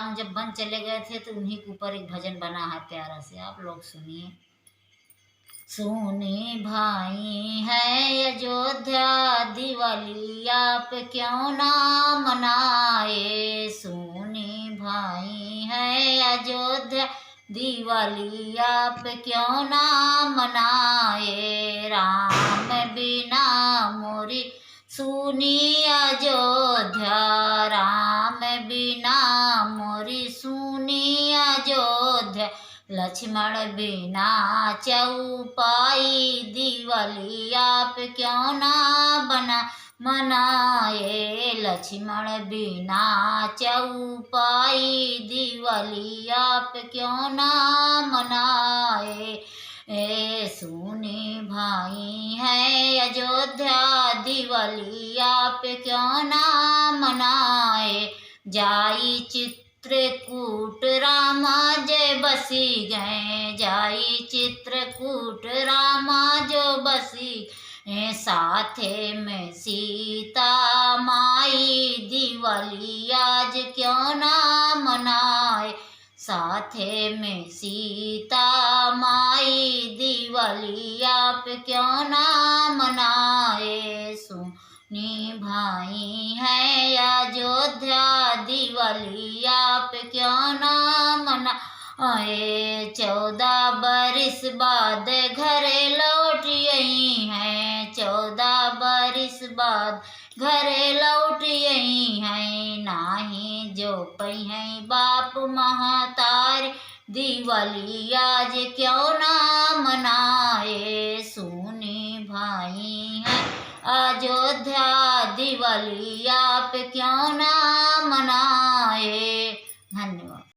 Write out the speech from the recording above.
राम जब वन चले गए थे तो उन्हीं के ऊपर एक भजन बना है प्यारा से, आप लोग सुनिए। सुने भाई है अयोध्या दिवाली आप क्यों ना मनाए, सुने भाई है अयोध्या दिवाली आप क्यों ना मनाए, राम बिना मोरी सुनी अयोध्या, राम बिना मोरी सुनी अयोध्या, लक्ष्मण बिना चौपाई दिवाली आप क्यों ना बना मनाए, लक्ष्मण बिना चौपाई दिवाली आप क्यों ना मनाए, सुने भाई है अयोध्या दिवाली आप क्यों ना मनाए, जाई चित्रकूट रामा जय बसी गए, जाई चित्रकूट रामा जो बसी, साथे में सीता माई दिवाली आज क्यों ना मनाए, साथे में सीता माई दिवाली आप क्यों ना मनाए, सुनी भाई है अयोध्या दिवाली आप क्यों ना मनाए, 14 बरिस बाद घरे लौट आई हैं, 14 बरिस बाद घरे लौट आई हैं, नाही जो पई हैं बाप महतारी दिवाली आज क्यों ना मनाए, सुने भाई है अयोध्या दिवाली आप क्यों ना मनाए। धन्यवाद।